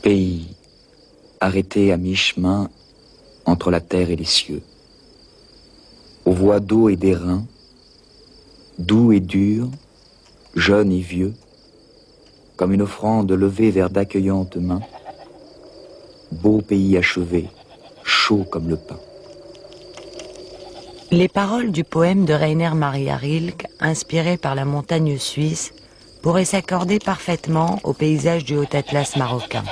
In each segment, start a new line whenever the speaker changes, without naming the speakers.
Pays arrêté à mi-chemin entre la terre et les cieux, aux voies d'eau et d'airain, doux et dur, jeune et vieux, comme une offrande levée vers d'accueillantes mains, beau pays achevé, chaud comme le pain.
Les paroles du poème de Rainer Maria Rilke, inspiré par la montagne suisse, pourraient s'accorder parfaitement au paysage du Haut Atlas marocain.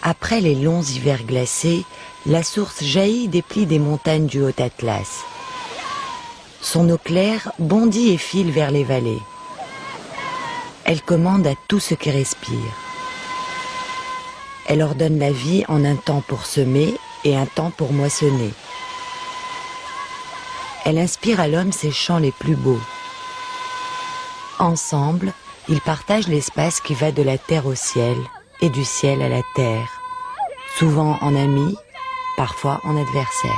Après les longs hivers glacés, la source jaillit des plis des montagnes du Haut Atlas. Son eau claire bondit et file vers les vallées. Elle commande à tout ce qui respire. Elle ordonne la vie en un temps pour semer et un temps pour moissonner. Elle inspire à l'homme ses chants les plus beaux. Ensemble, ils partagent l'espace qui va de la terre au ciel et du ciel à la terre, souvent en amis, parfois en adversaires.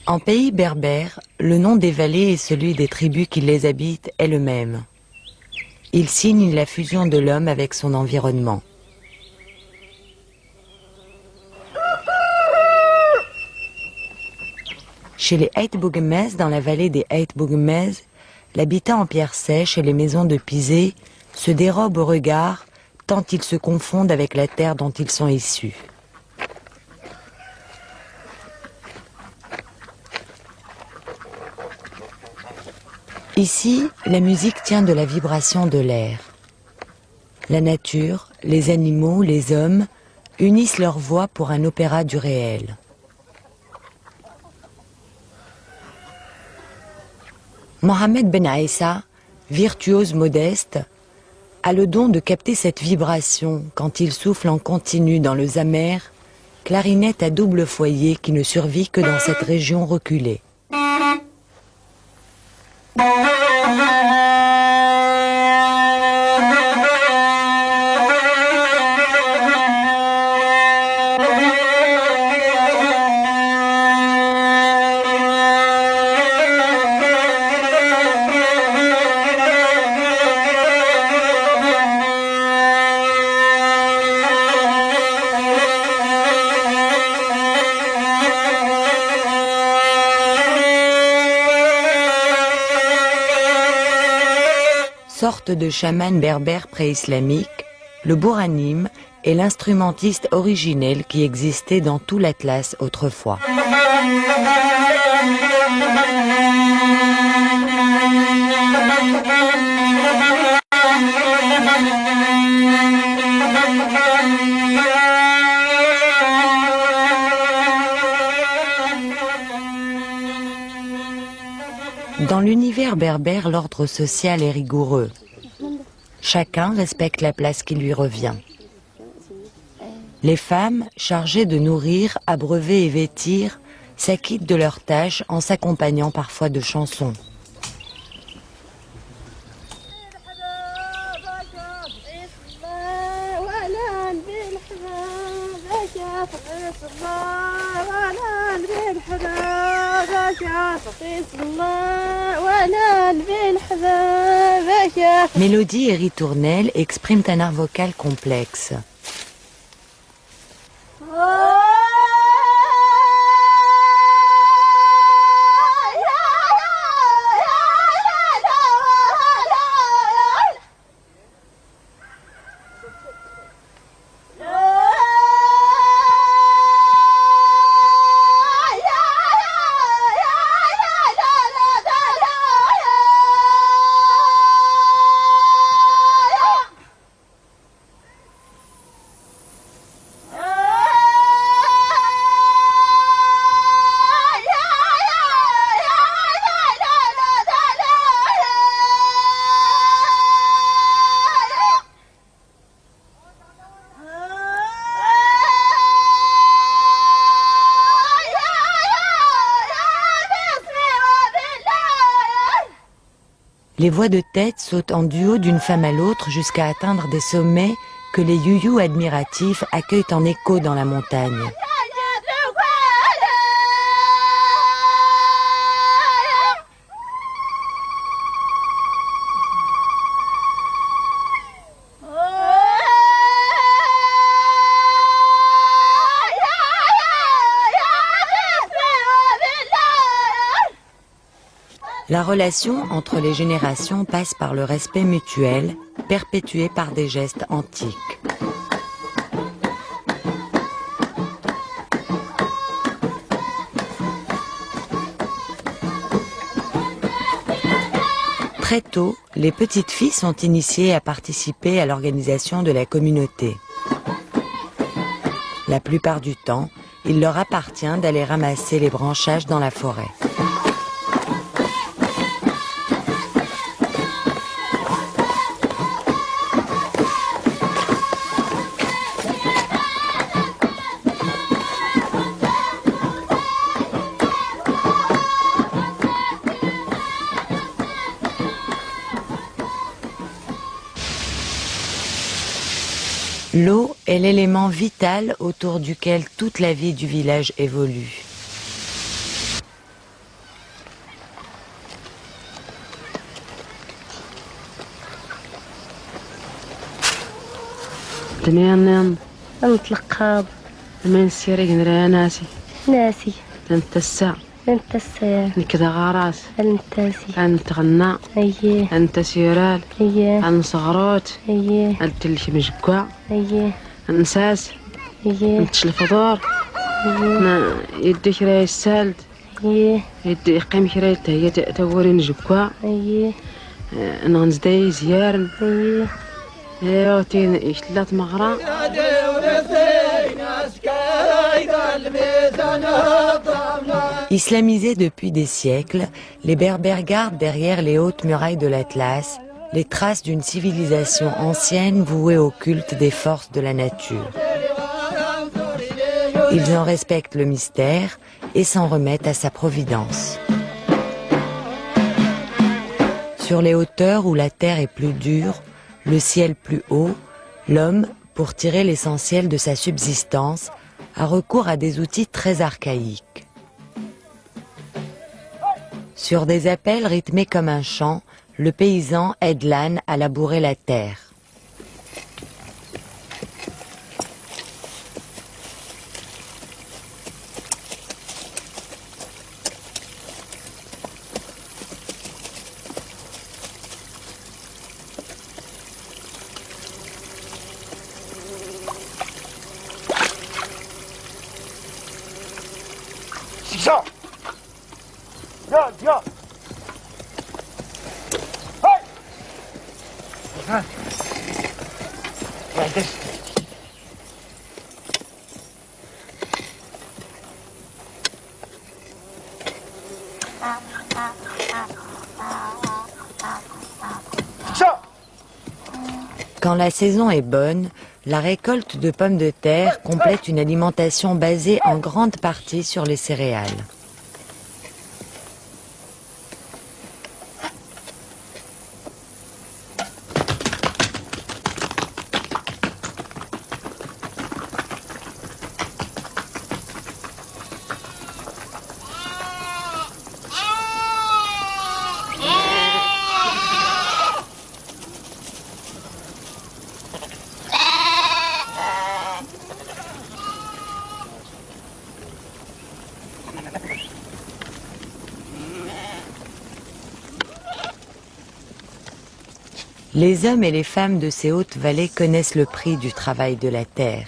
En pays berbère, le nom des vallées et celui des tribus qui les habitent est le même. Il signe la fusion de l'homme avec son environnement. Chez les Heitbougemez, dans la vallée des Heitbougemez, l'habitat en pierre sèche et les maisons de pisé se dérobent au regard tant ils se confondent avec la terre dont ils sont issus. Ici, la musique tient de la vibration de l'air. La nature, les animaux, les hommes unissent leurs voix pour un opéra du réel. Mohamed Ben Aïssa, virtuose modeste, a le don de capter cette vibration quand il souffle en continu dans le zamer, clarinette à double foyer qui ne survit que dans cette région reculée. Sorte de chaman berbère pré-islamique, le bouranim est l'instrumentiste originel qui existait dans tout l'Atlas autrefois. Dans l'univers berbère, l'ordre social est rigoureux. Chacun respecte la place qui lui revient. Les femmes, chargées de nourrir, abreuver et vêtir, s'acquittent de leurs tâches en s'accompagnant parfois de chansons. Mélodie et ritournelle expriment un art vocal complexe. Les voix de tête sautent en duo d'une femme à l'autre jusqu'à atteindre des sommets que les youyous admiratifs accueillent en écho dans la montagne. La relation entre les générations passe par le respect mutuel, perpétué par des gestes antiques. Très tôt, les petites filles sont initiées à participer à l'organisation de la communauté. La plupart du temps, il leur appartient d'aller ramasser les branchages dans la forêt. L'eau est l'élément vital autour duquel toute la vie du village évolue.
دنيا نتلقى من السيري نرى ناسي تنتسع
انت السير
نكذا غراس
النتاسي
انت غنا
ايه
انت سيرال
ايه
ان صغروت
ايه
انت اللي مجكوا
ايه
نساس
ايه
انت الفضار يدي كراي السالد
ايه
يدي قيم كراي هي تورين جكوا
ايه
نغنزداي زيارن
ايه
ايوا تين يشلات مغرا
Islamisés depuis des siècles, les Berbères gardent derrière les hautes murailles de l'Atlas les traces d'une civilisation ancienne vouée au culte des forces de la nature. Ils en respectent le mystère et s'en remettent à sa providence. Sur les hauteurs où la terre est plus dure, le ciel plus haut, l'homme, pour tirer l'essentiel de sa subsistance, a recours à des outils très archaïques. Sur des appels rythmés comme un chant, le paysan aide l'âne à labourer la terre. Quand la saison est bonne, la récolte de pommes de terre complète une alimentation basée en grande partie sur les céréales. Les hommes et les femmes de ces hautes vallées connaissent le prix du travail de la terre.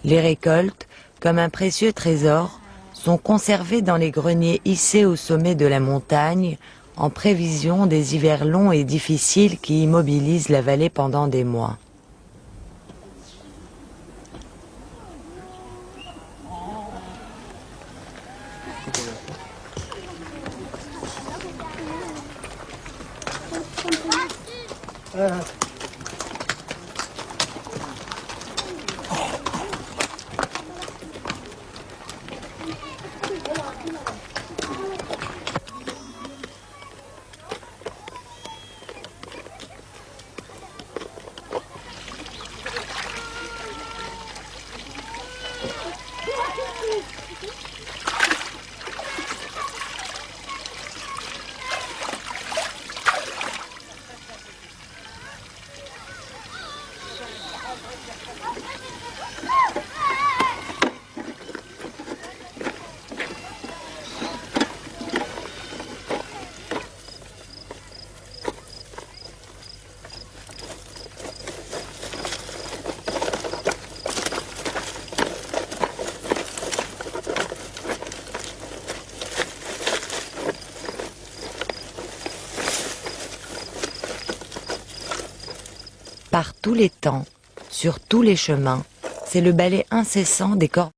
Les récoltes, comme un précieux trésor, sont conservées dans les greniers hissés au sommet de la montagne en prévision des hivers longs et difficiles qui immobilisent la vallée pendant des mois. Par tous les temps, sur tous les chemins, c'est le balai incessant des corps